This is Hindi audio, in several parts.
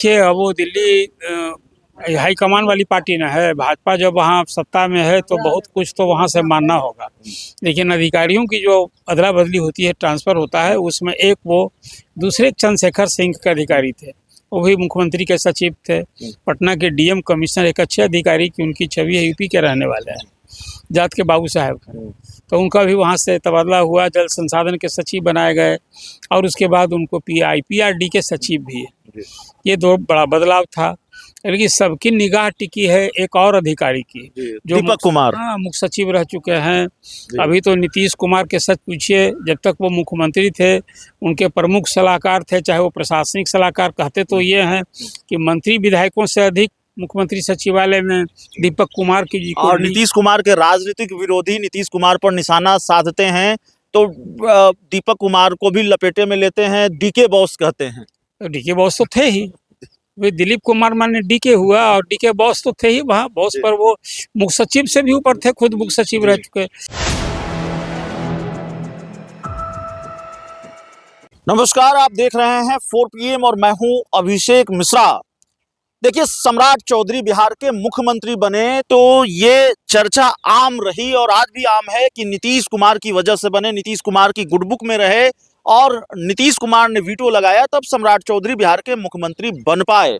कि अब वो दिल्ली हाईकमान वाली पार्टी ना है। भाजपा जब वहाँ सत्ता में है तो बहुत कुछ तो वहाँ से मानना होगा, लेकिन अधिकारियों की जो अदला बदली होती है, ट्रांसफ़र होता है, उसमें एक वो दूसरे चंद्रशेखर सिंह के अधिकारी थे, वो भी मुख्यमंत्री के सचिव थे। पटना के डीएम कमिश्नर एक अच्छे अधिकारी की उनकी छवि है, यूपी के रहने वाले हैं, जाट के बाबू साहब का, तो उनका भी वहाँ से तबादला हुआ, जल संसाधन के सचिव बनाए गए और उसके बाद उनको पीआरडी के सचिव भी है। ये दो बड़ा बदलाव था, लेकिन सबकी निगाह टिकी है एक और अधिकारी की, जो दीपक कुमार, हाँ, मुख्य सचिव रह चुके हैं। अभी तो नीतीश कुमार के सच पूछिए, जब तक वो मुख्यमंत्री थे उनके प्रमुख सलाहकार थे, चाहे वो प्रशासनिक सलाहकार, कहते तो ये हैं कि मंत्री विधायकों से अधिक मुख्यमंत्री सचिवालय में दीपक कुमार की जी और नीतीश कुमार के राजनीतिक विरोधी नीतीश कुमार पर निशाना साधते हैं, तो दीपक कुमार को भी लपेटे में लेते हैं, डीके बॉस कहते हैं। तो डीके बॉस तो थे ही, वे दिलीप कुमार माने डीके हुआ और डीके बॉस तो थे ही वहाँ। बॉस पर वो मुख्य सचिव से भी ऊपर थे, खुद मुख्य सचिव रह चुके। नमस्कार, आप देख रहे हैं 4 PM और मैं हूं अभिषेक मिश्रा। देखिए, सम्राट चौधरी बिहार के मुख्यमंत्री बने तो ये चर्चा आम रही और आज भी आम है कि नीतीश कुमार की वजह से बने, नीतीश कुमार की गुड बुक में रहे और नीतीश कुमार ने वीटो लगाया तब सम्राट चौधरी बिहार के मुख्यमंत्री बन पाए।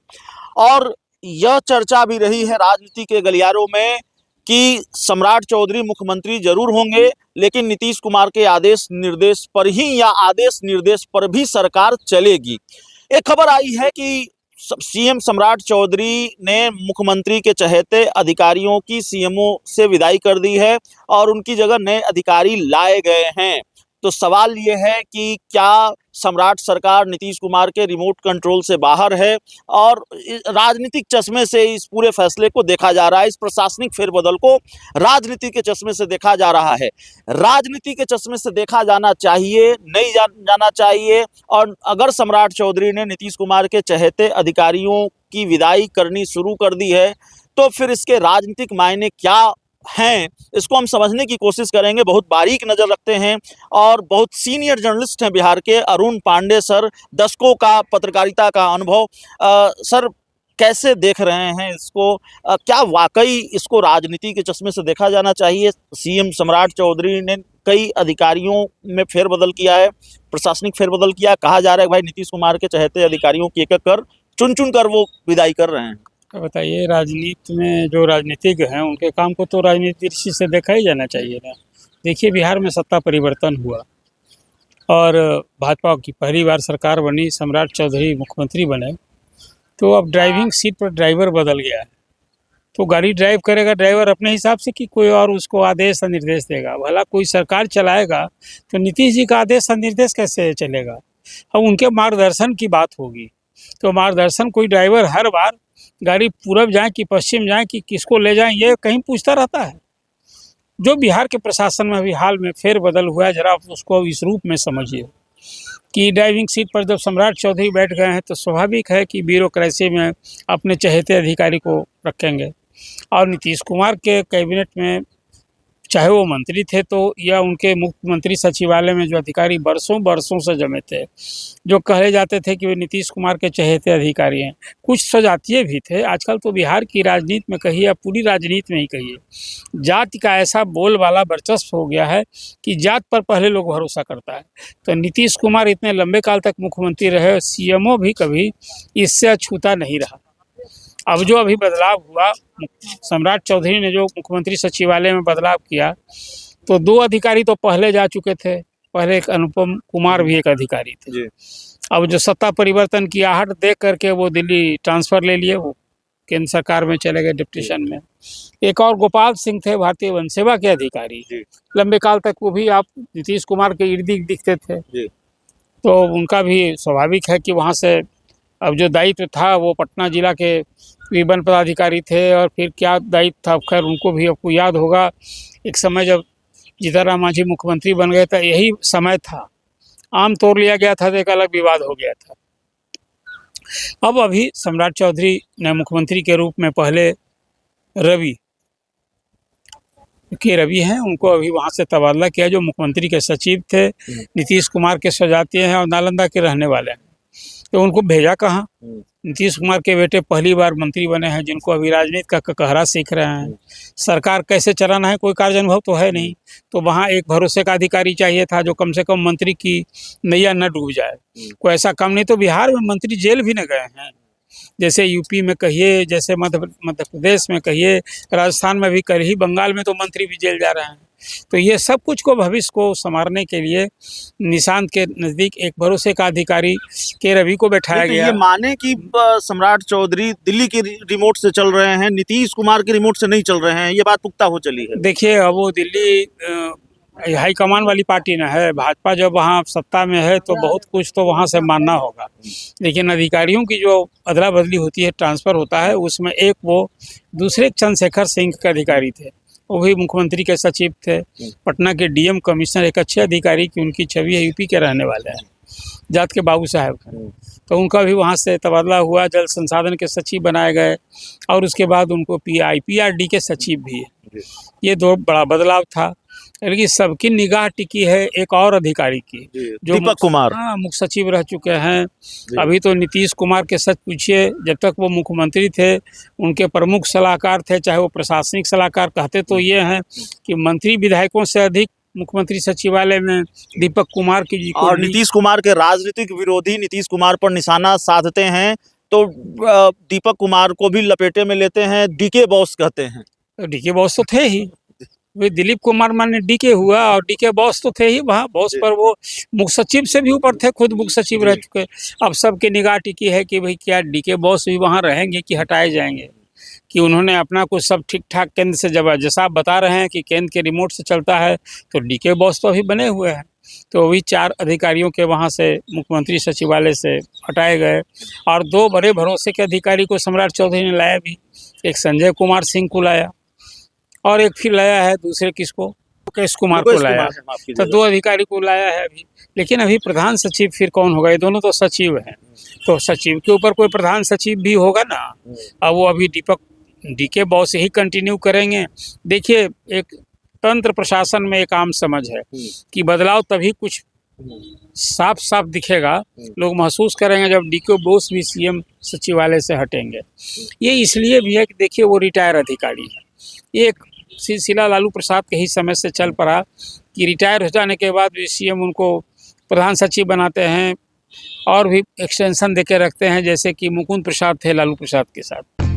और यह चर्चा भी रही है राजनीति के गलियारों में कि सम्राट चौधरी मुख्यमंत्री जरूर होंगे, लेकिन नीतीश कुमार के आदेश निर्देश पर ही या आदेश निर्देश पर भी सरकार चलेगी। एक खबर आई है कि सीएम सम्राट चौधरी ने मुख्यमंत्री के चहेते अधिकारियों की सीएमओ से विदाई कर दी है और उनकी जगह नए अधिकारी लाए गए हैं। तो सवाल ये है कि क्या सम्राट सरकार नीतीश कुमार के रिमोट कंट्रोल से बाहर है, और राजनीतिक चश्मे से इस पूरे फैसले को देखा जा रहा है, इस प्रशासनिक फेरबदल को राजनीति के चश्मे से देखा जा रहा है। राजनीति के चश्मे से देखा जाना चाहिए, नहीं जाना चाहिए। और अगर सम्राट चौधरी ने नीतीश कुमार के चहेते अधिकारियों की विदाई करनी शुरू कर दी है तो फिर इसके राजनीतिक मायने क्या हैं, इसको हम समझने की कोशिश करेंगे। बहुत बारीक नज़र रखते हैं और बहुत सीनियर जर्नलिस्ट हैं बिहार के अरुण पांडे सर, दशकों का पत्रकारिता का अनुभव। सर, कैसे देख रहे हैं इसको? क्या वाकई इसको राजनीति के चश्मे से देखा जाना चाहिए? सीएम सम्राट चौधरी ने कई अधिकारियों में फेरबदल किया है, प्रशासनिक फेरबदल किया। कहा जा रहा है कि भाई नीतीश कुमार के चहेते अधिकारियों की एक एक कर चुन चुन कर वो विदाई कर रहे हैं। बताइए, राजनीति में जो राजनीतिज्ञ हैं उनके काम को तो राजनीति दृष्टि से देखा ही जाना चाहिए ना। देखिए, बिहार में सत्ता परिवर्तन हुआ और भाजपा की पहली बार सरकार बनी, सम्राट चौधरी मुख्यमंत्री बने, तो अब ड्राइविंग सीट पर ड्राइवर बदल गया है। तो गाड़ी ड्राइव करेगा ड्राइवर अपने हिसाब से कि कोई और उसको आदेश और निर्देश देगा? भला कोई सरकार चलाएगा तो नीतीश जी का आदेश और निर्देश कैसे चलेगा? अब उनके मार्गदर्शन की बात होगी, तो मार्गदर्शन कोई ड्राइवर हर बार गाड़ी पूरब जाए कि पश्चिम जाए कि किसको ले जाएं, ये कहीं पूछता रहता है? जो बिहार के प्रशासन में अभी हाल में फेरबदल हुआ है, जरा उसको इस रूप में समझिए कि ड्राइविंग सीट पर जब सम्राट चौधरी बैठ गए हैं तो स्वाभाविक है कि ब्यूरोक्रेसी में अपने चहेते अधिकारी को रखेंगे। और नीतीश कुमार के कैबिनेट में चाहे वो मंत्री थे तो या उनके मुख्यमंत्री सचिवालय में जो अधिकारी बरसों से जमे थे, जो कहे जाते थे कि वे नीतीश कुमार के चहेते अधिकारी हैं, कुछ सजातीय भी थे। आजकल तो बिहार की राजनीति में कहिए या पूरी राजनीति में ही कहिए, जाति का ऐसा बोलबाला वर्चस्व हो गया है कि जात पर पहले लोग भरोसा करता है। तो नीतीश कुमार इतने लंबे काल तक मुख्यमंत्री रहे, सीएमओ भी कभी इससे अछूता नहीं रहा। अब जो अभी बदलाव हुआ, सम्राट चौधरी ने जो मुख्यमंत्री सचिवालय में बदलाव किया, तो 2 अधिकारी तो पहले जा चुके थे। पहले एक अनुपम कुमार भी एक अधिकारी थे। अब जो सत्ता परिवर्तन की आहट देख करके वो दिल्ली ट्रांसफ़र ले लिए, वो केंद्र सरकार में चले गए डिप्टीशन में। एक और गोपाल सिंह थे, भारतीय वन सेवा के अधिकारी, लंबे काल तक वो भी आप नीतीश कुमार के इर्द गिर्द दिखते थे, तो उनका भी स्वाभाविक है कि वहाँ से अब जो दायित्व था वो पटना जिला के वन पदाधिकारी थे। और फिर क्या दायित्व था, खैर उनको भी आपको याद होगा, एक समय जब जीतनराम मांझी मुख्यमंत्री बन गए था, यही समय था, आम तोड़ लिया गया था तो एक अलग विवाद हो गया था। अब अभी सम्राट चौधरी ने मुख्यमंत्री के रूप में पहले रवि हैं, उनको अभी वहाँ से तबादला किया, जो मुख्यमंत्री के सचिव थे, नीतीश कुमार के स्वजातीय हैं और नालंदा के रहने वाले हैं। तो उनको भेजा कहाँ? नीतीश कुमार के बेटे पहली बार मंत्री बने हैं, जिनको अभी राजनीति का ककहरा सीख रहे हैं। सरकार कैसे चलाना है कोई कार्य अनुभव तो है नहीं, तो वहाँ एक भरोसे का अधिकारी चाहिए था जो कम से कम मंत्री की नैया न डूब जाए। कोई ऐसा काम नहीं, तो बिहार में मंत्री जेल भी न गए हैं। जैसे यूपी में कहिए, जैसे मध्य प्रदेश में कहिए, राजस्थान में भी कहिए, बंगाल में तो मंत्री भी जेल जा रहे हैं। तो ये सब कुछ को भविष्य को संवारने के लिए निशांत के नज़दीक एक भरोसे का अधिकारी के रवि को बैठाया तो गया। ये माने कि सम्राट चौधरी दिल्ली की रिमोट से चल रहे हैं, नीतीश कुमार की रिमोट से नहीं चल रहे हैं, ये बात पुख्ता हो चली है। देखिए, अब वो दिल्ली हाईकमान वाली पार्टी न है। भाजपा जब वहाँ सत्ता में है तो बहुत कुछ तो वहाँ से मानना होगा, लेकिन अधिकारियों की जो अदला बदली होती है, ट्रांसफ़र होता है, उसमें एक वो दूसरे चंद्रशेखर सिंह के अधिकारी थे, वो भी मुख्यमंत्री के सचिव थे। पटना के डीएम कमिश्नर एक अच्छे अधिकारी की उनकी छवि है, यूपी के रहने वाले हैं, जात के बाबू साहब, तो उनका भी वहाँ से तबादला हुआ, जल संसाधन के सचिव बनाए गए और उसके बाद उनको पीआरडी के सचिव भी है। ये दो बड़ा बदलाव था, लेकिन सबकी निगाह टिकी है एक और अधिकारी की, जो दीपक कुमार, हाँ, मुख्य सचिव रह चुके हैं। अभी तो नीतीश कुमार के सच पूछिए, जब तक वो मुख्यमंत्री थे उनके प्रमुख सलाहकार थे, चाहे वो प्रशासनिक सलाहकार कहते तो ये हैं कि मंत्री विधायकों से अधिक मुख्यमंत्री सचिवालय में दीपक कुमार की जी और नीतीश कुमार के राजनीतिक विरोधी नीतीश कुमार पर निशाना साधते हैं, तो दीपक कुमार को भी लपेटे में लेते हैं, डीके बॉस कहते हैं। डीके बॉस तो थे ही, वे दिलीप कुमार माने डीके हुआ और डीके बॉस तो थे ही वहाँ। बॉस पर वो मुख्य सचिव से भी ऊपर थे, खुद मुख्य सचिव रह चुके। अब सबकी निगाह टिकी है कि भाई क्या डीके बॉस भी वहाँ रहेंगे कि हटाए जाएंगे, कि उन्होंने अपना कुछ सब ठीक ठाक केंद्र से, जब जैसा आप बता रहे हैं कि केंद्र के रिमोट से चलता है, तो डीके बॉस तो अभी बने हुए हैं। तो वही 4 अधिकारियों के वहाँ से मुख्यमंत्री सचिवालय से हटाए गए और 2 बड़े भरोसे के अधिकारी को सम्राट चौधरी ने लाया भी। एक संजय कुमार सिंह को लाया और एक फिर लाया है दूसरे किसको, मुकेश कुमार को लाया, तो 2 अधिकारी को लाया है अभी। लेकिन अभी प्रधान सचिव फिर कौन होगा? ये दोनों तो सचिव हैं, तो सचिव के ऊपर कोई प्रधान सचिव भी होगा ना। अब वो अभी डीके बॉस ही कंटिन्यू करेंगे। देखिए, एक तंत्र प्रशासन में एक आम समझ है कि बदलाव तभी कुछ साफ साफ दिखेगा, लोग महसूस करेंगे जब डीके बॉस भी सीएम सचिवालय से हटेंगे। ये इसलिए भी है कि देखिए, वो रिटायर अधिकारी है। ये एक सिलसिला लालू प्रसाद के ही समय से चल पड़ा कि रिटायर हो जाने के बाद भी सीएम उनको प्रधान सचिव बनाते हैं और भी एक्सटेंशन देके रखते हैं, जैसे कि मुकुंद प्रसाद थे लालू प्रसाद के साथ।